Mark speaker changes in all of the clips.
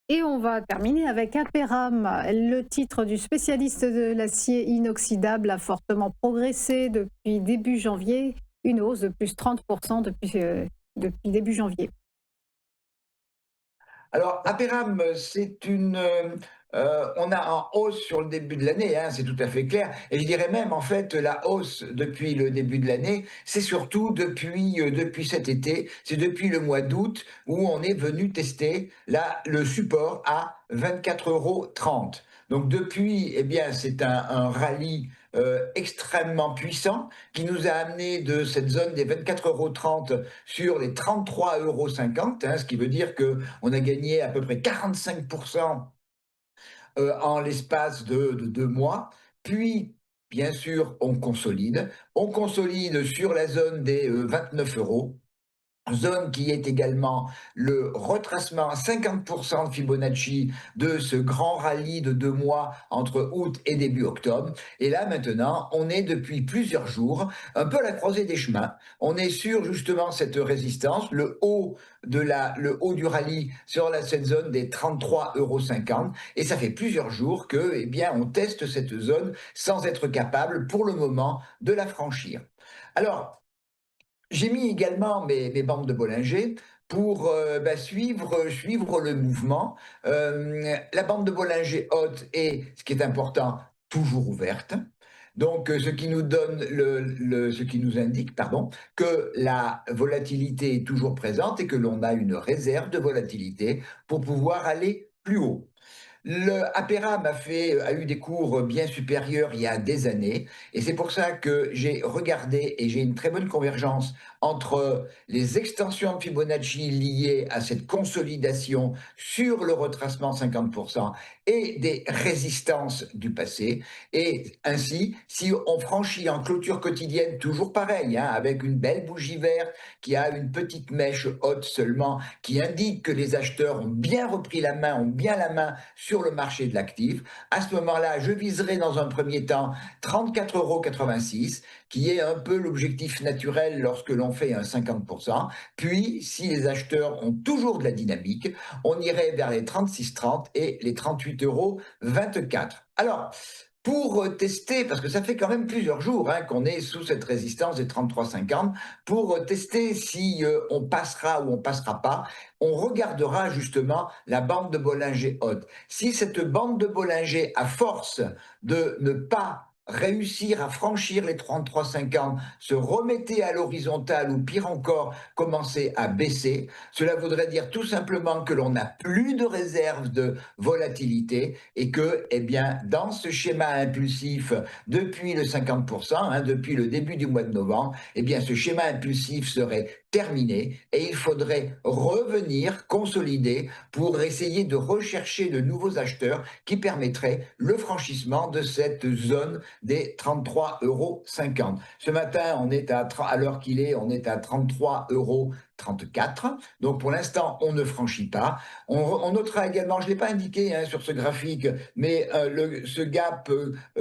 Speaker 1: Et on va terminer avec Aperam. Le titre du spécialiste de l'acier inoxydable a fortement progressé depuis début janvier, une hausse de plus 30% depuis début janvier.
Speaker 2: Alors, Aperam, on a en hausse sur le début de l'année, hein, c'est tout à fait clair. Et je dirais même, en fait, la hausse depuis le début de l'année, c'est surtout depuis cet été, c'est depuis le mois d'août où on est venu tester là, le support à 24,30 €. Donc depuis, eh bien, c'est un rallye extrêmement puissant qui nous a amené de cette zone des 24,30 € sur les 33,50 €, hein, ce qui veut dire qu'on a gagné à peu près 45% en l'espace de 2 mois. Puis, bien sûr, on consolide. On consolide sur la zone des 29 euros. Zone qui est également le retracement à 50% de Fibonacci de ce grand rallye de 2 mois entre août et début octobre. Et là maintenant, on est depuis plusieurs jours un peu à la croisée des chemins. On est sur justement cette résistance, le haut du rallye sur cette zone des 33,50 €. Et ça fait plusieurs jours que, eh bien, on teste cette zone sans être capable pour le moment de la franchir. Alors, j'ai mis également mes bandes de Bollinger pour suivre le mouvement. La bande de Bollinger haute est, ce qui est important, toujours ouverte. Donc, ce qui nous indique, pardon, que la volatilité est toujours présente et que l'on a une réserve de volatilité pour pouvoir aller plus haut. Le Aperam a eu des cours bien supérieurs il y a des années et c'est pour ça que j'ai regardé et j'ai une très bonne convergence entre les extensions de Fibonacci liées à cette consolidation sur le retracement 50% et des résistances du passé. Et ainsi, si on franchit en clôture quotidienne, toujours pareil, hein, avec une belle bougie verte qui a une petite mèche haute seulement, qui indique que les acheteurs ont bien repris la main, ont bien la main sur le marché de l'actif. À ce moment-là, je viserai dans un premier temps 34,86 €, qui est un peu l'objectif naturel lorsque l'on fait un 50%. Puis, si les acheteurs ont toujours de la dynamique, on irait vers les 36,30 € et les 38,24 €. Alors, pour tester, parce que ça fait quand même plusieurs jours hein, qu'on est sous cette résistance des 33,50, pour tester si on passera ou on passera pas, on regardera justement la bande de Bollinger haute. Si cette bande de Bollinger, à force de ne pas réussir à franchir les 33,50, se remettait à l'horizontale ou pire encore, commençait à baisser, cela voudrait dire tout simplement que l'on n'a plus de réserve de volatilité et que, eh bien, dans ce schéma impulsif depuis le 50%, hein, depuis le début du mois de novembre, eh bien, ce schéma impulsif serait terminé et il faudrait revenir consolider pour essayer de rechercher de nouveaux acheteurs qui permettraient le franchissement de cette zone des 33,50 €. Ce matin, à l'heure qu'il est, on est à 33,34 €. Donc pour l'instant, on ne franchit pas. On notera également, je ne l'ai pas indiqué hein, sur ce graphique, mais ce gap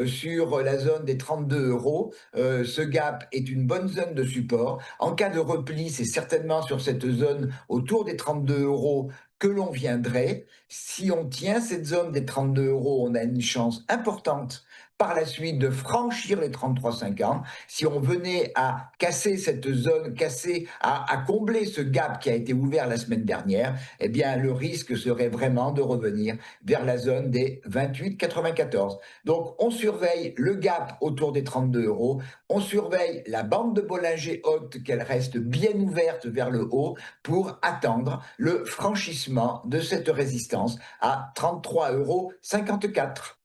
Speaker 2: sur la zone des 32 euros, ce gap est une bonne zone de support. En cas de repli, c'est certainement sur cette zone autour des 32 euros que l'on viendrait. Si on tient cette zone des 32 euros, on a une chance importante par la suite de franchir les 33,50. Si on venait à casser cette zone, à combler ce gap qui a été ouvert la semaine dernière, eh bien, le risque serait vraiment de revenir vers la zone des 28,94. Donc, on surveille le gap autour des 32 euros. On surveille la bande de Bollinger haute, qu'elle reste bien ouverte vers le haut pour attendre le franchissement de cette résistance à 33,54 €.